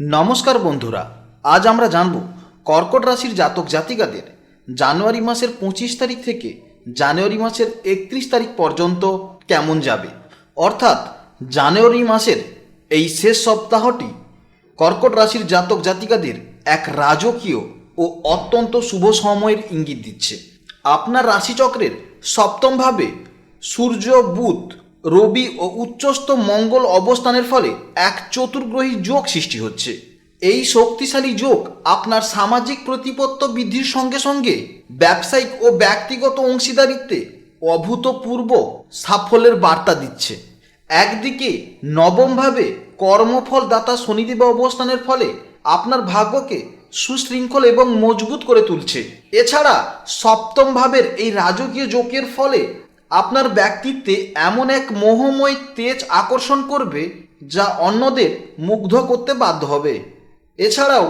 নমস্কার বন্ধুরা, আজ আমরা জানব কর্কট রাশির জাতক জাতিকাদের জানুয়ারি মাসের 25 তারিখ থেকে জানুয়ারি মাসের 31 তারিখ পর্যন্ত কেমন যাবে। অর্থাৎ জানুয়ারি মাসের এই শেষ সপ্তাহটি কর্কট রাশির জাতক জাতিকাদের এক রাজকীয় ও অত্যন্ত শুভ সময়ের ইঙ্গিত দিচ্ছে। আপনার রাশিচক্রের সপ্তমভাবে সূর্য, বুধ, রবি ও উচ্চস্থ মঙ্গল অবস্থানের ফলে এক চতুর্গ্রহী যোগ সৃষ্টি হচ্ছে। এই শক্তিশালী যোগ আপনার সামাজিক প্রতিপত্তি বৃদ্ধির সঙ্গে সঙ্গে ব্যবসায়িক ও ব্যক্তিগত অংশীদারিত্বে অভূতপূর্ব সাফল্যের বার্তা দিচ্ছে। একদিকে নবমভাবে কর্মফলদাতা শনিদেব অবস্থানের ফলে আপনার ভাগ্যকে সুশৃঙ্খল এবং মজবুত করে তুলছে। এছাড়া সপ্তম ভাবের এই রাজকীয় যোগের ফলে আপনার ব্যক্তিত্বে এমন এক মোহময় তেজ আকর্ষণ করবে যা অন্যদের মুগ্ধ করতে বাধ্য হবে। এছাড়াও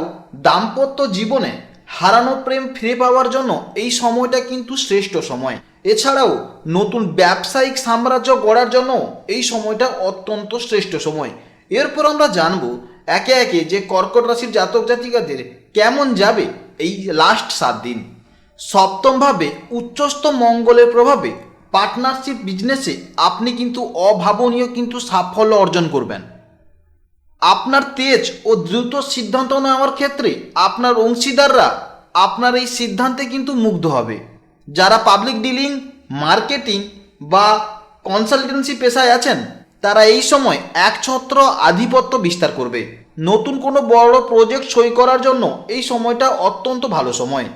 দাম্পত্য জীবনে হারানো প্রেম ফিরে পাওয়ার জন্য এই সময়টা কিন্তু শ্রেষ্ঠ সময়। এছাড়াও নতুন ব্যবসায়িক সাম্রাজ্য গড়ার জন্য এই সময়টা অত্যন্ত শ্রেষ্ঠ সময়। এরপর আমরা জানব একে একে যে কর্কট রাশির জাতক জাতিকাদের কেমন যাবে এই লাস্ট 7 দিন। সপ্তমভাবে উচ্চস্থ মঙ্গলের প্রভাবে পার্টনারশিপ বিজনেসে আপনি কিন্তু অভাবনীয় সাফল্য অর্জন করবেন। আপনার তেজ ও দ্রুত সিদ্ধান্ত নেওয়ার ক্ষেত্রে আপনার অংশীদাররা আপনার এই সিদ্ধান্তে কিন্তু মুগ্ধ হবে। যারা পাবলিক ডিলিং, মার্কেটিং বা কনসালটেন্সি পেশায় আছেন তারা এই সময় একছত্র আধিপত্য বিস্তার করবে। নতুন কোনো বড় প্রজেক্ট সই করার জন্য এই সময়টা অত্যন্ত ভালো সময়।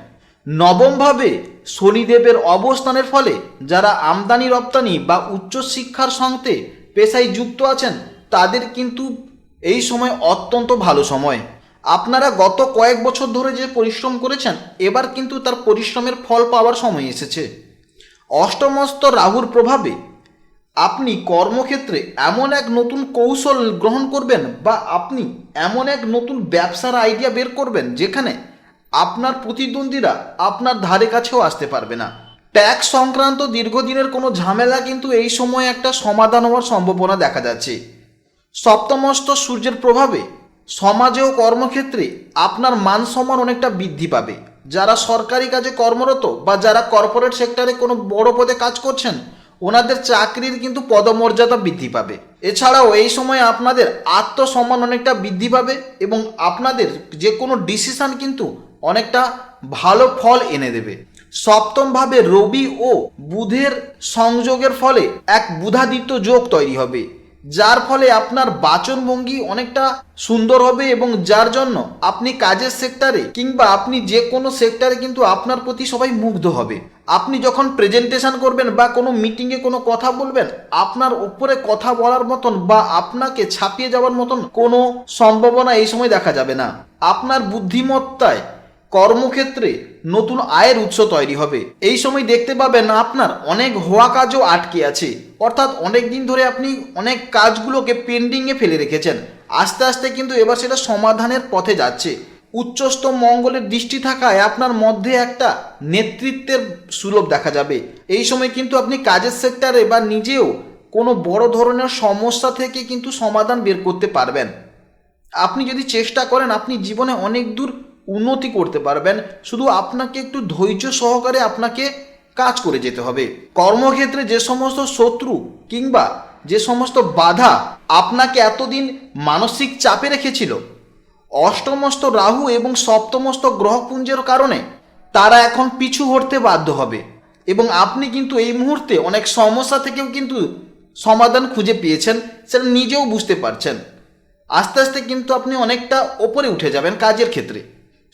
নবমভাবে শনিদেবের অবস্থানের ফলে যারা আমদানি রপ্তানি বা উচ্চশিক্ষার সঙ্গে পেশায় যুক্ত আছেন তাদের কিন্তু এই সময় অত্যন্ত ভালো সময়। আপনারা গত কয়েক বছর ধরে যে পরিশ্রম করেছেন এবার কিন্তু তার পরিশ্রমের ফল পাওয়ার সময় এসেছে। অষ্টমস্ত রাহুর প্রভাবে আপনি কর্মক্ষেত্রে এমন এক নতুন কৌশল গ্রহণ করবেন বা আপনি এমন এক নতুন ব্যবসার আইডিয়া বের করবেন যেখানে আপনার প্রতিদ্বন্দ্বীরা আপনার ধারে কাছেও আসতে পারবে না। ট্যাক্স সংক্রান্ত দীর্ঘদিনের কোনো ঝামেলা কিন্তু এই সময় একটা সমাধান হওয়ার সম্ভাবনা দেখা যাচ্ছে। সপ্তমস্ত সূর্যের প্রভাবে সমাজে ও কর্মক্ষেত্রে আপনার মান সম্মান অনেকটা বৃদ্ধি পাবে। যারা সরকারি কাজে কর্মরত বা যারা কর্পোরেট সেক্টরে কোনো বড় পদে কাজ করছেন ওনাদের চাকরির কিন্তু পদমর্যাদা বৃদ্ধি পাবে। এছাড়াও এই সময় আপনাদের আত্মসম্মান অনেকটা বৃদ্ধি পাবে এবং আপনাদের যে কোনো ডিসিশন কিন্তু অনেকটা ভালো ফল এনে দেবে। সপ্তমভাবে রবি ও বুধের সংযোগের ফলে এক বুধাদিত্য যোগ তৈরি হবে, যার ফলে আপনার বাচনভঙ্গি অনেকটা সুন্দর হবে এবং যার জন্য আপনি কাজের সেক্টরে কিংবা আপনি যে কোনো সেক্টরে কিন্তু আপনার প্রতি সবাই মুগ্ধ হবে। আপনি যখন প্রেজেন্টেশন করবেন বা কোনো মিটিংয়ে কোনো কথা বলবেন আপনার উপরে কথা বলার মতন বা আপনাকে ছাপিয়ে যাওয়ার মতন কোনো সম্ভাবনা এই সময় দেখা যাবে না। আপনার বুদ্ধিমত্তায় কর্মক্ষেত্রে নতুন আয়ের উৎস তৈরি হবে। এই সময় দেখতে পাবেন আপনার অনেক হওয়া কাজও আটকে আছে, অর্থাৎ অনেক দিন ধরে আপনি অনেক কাজগুলোকে পেন্ডিংয়ে ফেলে রেখেছেন, আস্তে আস্তে কিন্তু এবার সেটা সমাধানের পথে যাচ্ছে। উচ্চস্থ মঙ্গলের দৃষ্টি থাকায় আপনার মধ্যে একটা নেতৃত্বের সুলভ দেখা যাবে। এই সময় কিন্তু আপনি কাজের সেক্টরে বা নিজেও কোনো বড় ধরনের সমস্যা থেকে কিন্তু সমাধান বের করতে পারবেন। আপনি যদি চেষ্টা করেন আপনি জীবনে অনেক দূর উন্নতি করতে পারবেন, শুধু আপনাকে একটু ধৈর্য সহকারে আপনাকে কাজ করে যেতে হবে। কর্মক্ষেত্রে যে সমস্ত শত্রু কিংবা যে সমস্ত বাধা আপনাকে এতদিন মানসিক চাপে রেখেছিল, অষ্টমস্ত রাহু এবং সপ্তমস্ত গ্রহপুঞ্জের কারণে তারা এখন পিছু হটতে বাধ্য হবে এবং আপনি কিন্তু এই মুহূর্তে অনেক সমস্যা থেকেও কিন্তু সমাধান খুঁজে পেয়েছেন, সেটা নিজেও বুঝতে পারছেন। আস্তে আস্তে কিন্তু আপনি অনেকটা ওপরে উঠে যাবেন কাজের ক্ষেত্রে।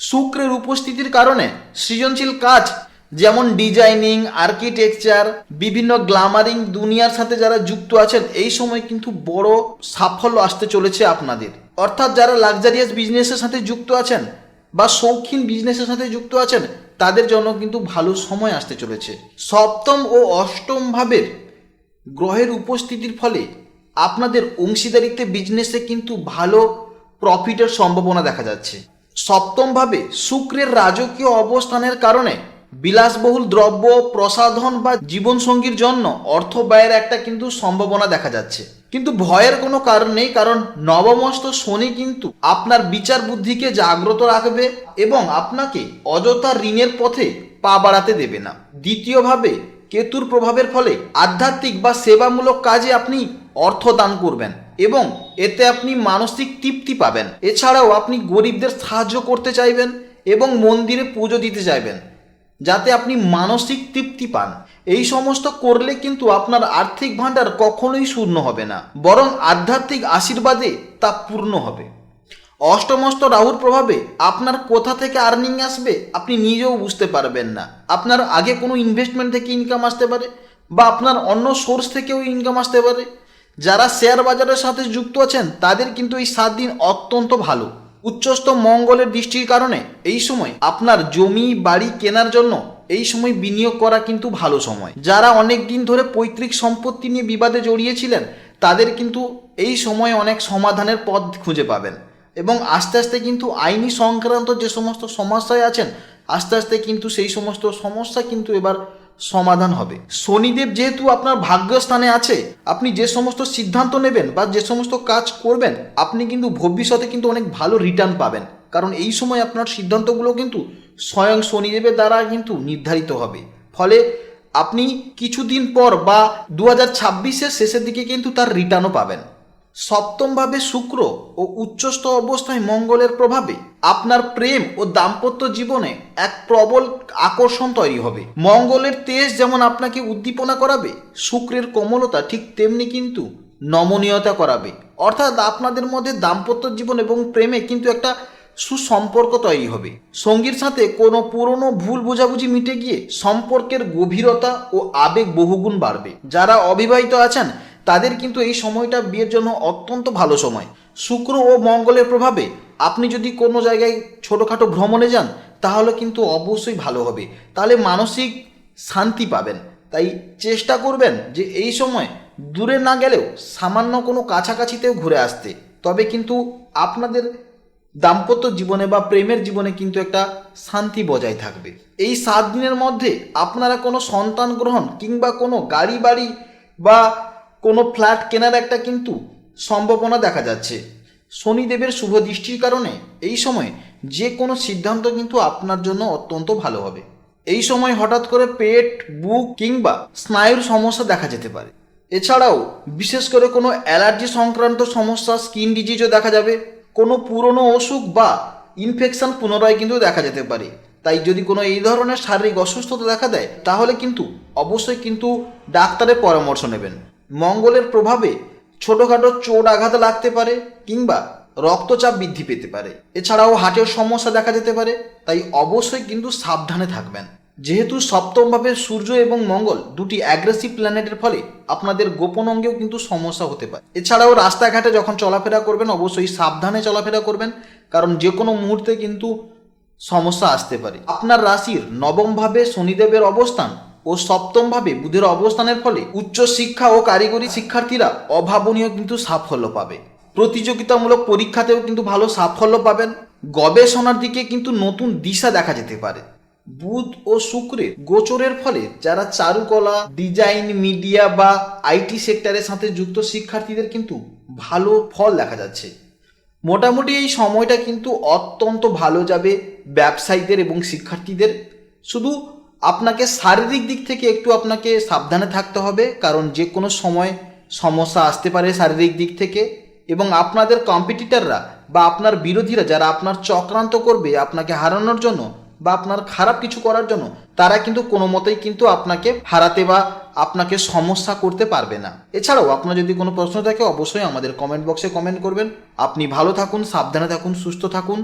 শুক্রের উপস্থিতির কারণে সৃজনশীল কাজ যেমন ডিজাইনিং, আর্কিটেকচার, বিভিন্ন গ্ল্যামারিং দুনিয়ার সাথে যারা যুক্ত আছেন এই সময় কিন্তু বড় সাফল্য আসতে চলেছে আপনাদের। অর্থাৎ যারা লাক্সারিয়াস বিজনেসের সাথে যুক্ত আছেন বা শৌখিন বিজনেসের সাথে যুক্ত আছেন তাদের জন্য কিন্তু ভালো সময় আসতে চলেছে। সপ্তম ও অষ্টম ভাবের গ্রহের উপস্থিতির ফলে আপনাদের অংশীদারিত্বে বিজনেসে কিন্তু ভালো প্রফিটের সম্ভাবনা দেখা যাচ্ছে। সপ্তমভাবে শুক্রের রাজকীয় অবস্থানের কারণে বিলাসবহুল দ্রব্য, প্রসাধন বা জীবনসঙ্গীর জন্য অর্থ ব্যয়ের একটা কিন্তু সম্ভাবনা দেখা যাচ্ছে। কিন্তু ভয়ের কোনো কারণ নেই, কারণ নবমস্ত শনি কিন্তু আপনার বিচার বুদ্ধিকে জাগ্রত রাখবে এবং আপনাকে অযথা ঋণের পথে পা বাড়াতে দেবে না। দ্বিতীয়ভাবে কেতুর প্রভাবের ফলে আধ্যাত্মিক বা সেবামূলক কাজে আপনি অর্থ দান করবেন এবং এতে আপনি মানসিক তৃপ্তি পাবেন। এছাড়াও আপনি গরিবদের সাহায্য করতে চাইবেন এবং মন্দিরে পুজো দিতে চাইবেন যাতে আপনি মানসিক তৃপ্তি পান। এই সমস্ত করলে কিন্তু আপনার আর্থিক ভাণ্ডার কখনোই শূন্য হবে না, বরং আধ্যাত্মিক আশীর্বাদে তা পূর্ণ হবে। অষ্টমস্ত রাহুর প্রভাবে আপনার কোথা থেকে আর্নিং আসবে আপনি নিজেও বুঝতে পারবেন না। আপনার আগে কোনো ইনভেস্টমেন্ট থেকে ইনকাম আসতে পারে বা আপনার অন্য সোর্স থেকেও ইনকাম আসতে পারে। যারা শেয়ার বাজারের সাথে যুক্ত আছেন তাদের কিন্তু এই 7 দিন অত্যন্ত ভালো। উচ্চস্থ মঙ্গলের দৃষ্টির কারণে এই সময় আপনার জমি বাড়ি কেনার জন্য এই সময় বিনিয়োগ করা কিন্তু ভালো সময়। যারা অনেক দিন ধরে পৈতৃক সম্পত্তি নিয়ে বিবাদে জড়িয়েছিলেন তাদের কিন্তু এই সময় অনেক সমাধানের পথ খুঁজে পাবেন এবং আস্তে আস্তে কিন্তু আইনি সংক্রান্ত যে সমস্ত সমস্যায় আছেন আস্তে আস্তে কিন্তু সেই সমস্ত সমস্যা কিন্তু এবার সমাধান হবে। শনিদেব যেহেতু আপনার ভাগ্যস্থানে আছে, আপনি যে সমস্ত সিদ্ধান্ত নেবেন বা যে সমস্ত কাজ করবেন আপনি কিন্তু ভবিষ্যতে কিন্তু অনেক ভালো রিটার্ন পাবেন, কারণ এই সময় আপনার সিদ্ধান্তগুলো কিন্তু স্বয়ং শনিদেবের দ্বারা কিন্তু নির্ধারিত হবে। ফলে আপনি কিছুদিন পর বা 2026-এর শেষের দিকে কিন্তু তার রিটার্নও পাবেন। সপ্তমভাবে শুক্র ও উচ্চস্থ অবস্থায় মঙ্গলের প্রভাবে আপনার প্রেম ও দাম্পত্য জীবনে এক প্রবল আকর্ষণ তৈরি হবে। মঙ্গলের তেজ যেমন আপনাকে উদ্দীপনা করাবে, শুক্রের কোমলতা ঠিক তেমনি কিন্তু নমনীয়তা করাবে। অর্থাৎ আপনাদের মধ্যে দাম্পত্য জীবন এবং প্রেমে কিন্তু একটা সুসম্পর্ক তৈরি হবে। সঙ্গীর সাথে কোনো পুরনো ভুল বোঝাবুঝি মিটে গিয়ে সম্পর্কের গভীরতা ও আবেগ বহুগুণ বাড়বে। যারা অবিবাহিত আছেন তাদের কিন্তু এই সময়টা বিয়ের জন্য অত্যন্ত ভালো সময়। শুক্র ও মঙ্গলের প্রভাবে আপনি যদি কোনো জায়গায় ছোটোখাটো ভ্রমণে যান তাহলে কিন্তু অবশ্যই ভালো হবে, তাহলে মানসিক শান্তি পাবেন। তাই চেষ্টা করবেন যে এই সময় দূরে না গেলেও সামান্য কোনো কাছাকাছিতেও ঘুরে আসতে, তবে কিন্তু আপনাদের দাম্পত্য জীবনে বা প্রেমের জীবনে কিন্তু একটা শান্তি বজায় থাকবে। এই 7 দিনের মধ্যে আপনারা কোনো সন্তান গ্রহণ কিংবা কোনো গাড়ি বাড়ি বা কোনো ফ্ল্যাট কেনার একটা কিন্তু সম্ভাবনা দেখা যাচ্ছে। শনিদেবের শুভ দৃষ্টির কারণে এই সময় যে কোনো সিদ্ধান্ত কিন্তু আপনার জন্য অত্যন্ত ভালো হবে। এই সময় হঠাৎ করে পেট, বুক কিংবা স্নায়ুর সমস্যা দেখা যেতে পারে। এছাড়াও বিশেষ করে কোনো অ্যালার্জি সংক্রান্ত সমস্যা, স্কিন ডিজিজও দেখা যাবে। কোনো পুরনো অসুখ বা ইনফেকশন পুনরায় কিন্তু দেখা যেতে পারে। তাই যদি কোনো এই ধরনের শারীরিক অসুস্থতা দেখা দেয় তাহলে কিন্তু অবশ্যই কিন্তু ডাক্তারের পরামর্শ নেবেন। মঙ্গলের প্রভাবে ছোটোখাটো চোট আঘাত লাগতে পারে কিংবা রক্তচাপ বৃদ্ধি পেতে পারে। এছাড়াও হার্টের সমস্যা দেখা যেতে পারে, তাই অবশ্যই কিন্তু সাবধানে থাকবেন। যেহেতু সপ্তমভাবে সূর্য এবং মঙ্গল দুটি অ্যাগ্রেসিভ প্ল্যানেটের ফলে আপনাদের গোপন অঙ্গেও কিন্তু সমস্যা হতে পারে। এছাড়াও রাস্তাঘাটে যখন চলাফেরা করবেন অবশ্যই সাবধানে চলাফেরা করবেন, কারণ যে কোনো মুহূর্তে কিন্তু সমস্যা আসতে পারে। আপনার রাশির নবমভাবে শনিদেবের অবস্থান ও সপ্তমভাবে বুধের অবস্থানের ফলে উচ্চ শিক্ষা ও কারিগরি শিক্ষার্থীরা অভাবনীয় কিন্তু সাফল্য পাবে। প্রতিযোগিতামূলক পরীক্ষাতেও কিন্তু ভালো সাফল্য পাবেন। গবেষণার দিকে কিন্তু নতুন দিশা দেখা যেতে পারে। বুধ ও শুক্রের গোচরের ফলে যারা চারুকলা, ডিজাইন, মিডিয়া বা আইটি সেক্টরের সাথে যুক্ত শিক্ষার্থীদের কিন্তু ভালো ফল দেখা যাচ্ছে। মোটামুটি এই সময়টা কিন্তু অত্যন্ত ভালো যাবে ব্যবসায়ীদের এবং শিক্ষার্থীদের। শুধু আপনাকে শারীরিক দিক থেকে একটু আপনাকে সাবধানে থাকতে হবে, কারণ যে কোনো সময় সমস্যা আসতে পারে শারীরিক দিক থেকে। এবং আপনাদের কম্পিটিটররা বা আপনার বিরোধীরা যারা আপনার চক্রান্ত করবে আপনাকে হারানোর জন্য বা আপনার খারাপ কিছু করার জন্য, তারা কিন্তু কোনো মতেই কিন্তু আপনাকে হারাতে বা আপনাকে সমস্যা করতে পারবে না। এছাড়াও আপনার যদি কোনো প্রশ্ন থাকে অবশ্যই আমাদের কমেন্ট বক্সে কমেন্ট করবেন। আপনি ভালো থাকুন, সাবধানে থাকুন, সুস্থ থাকুন।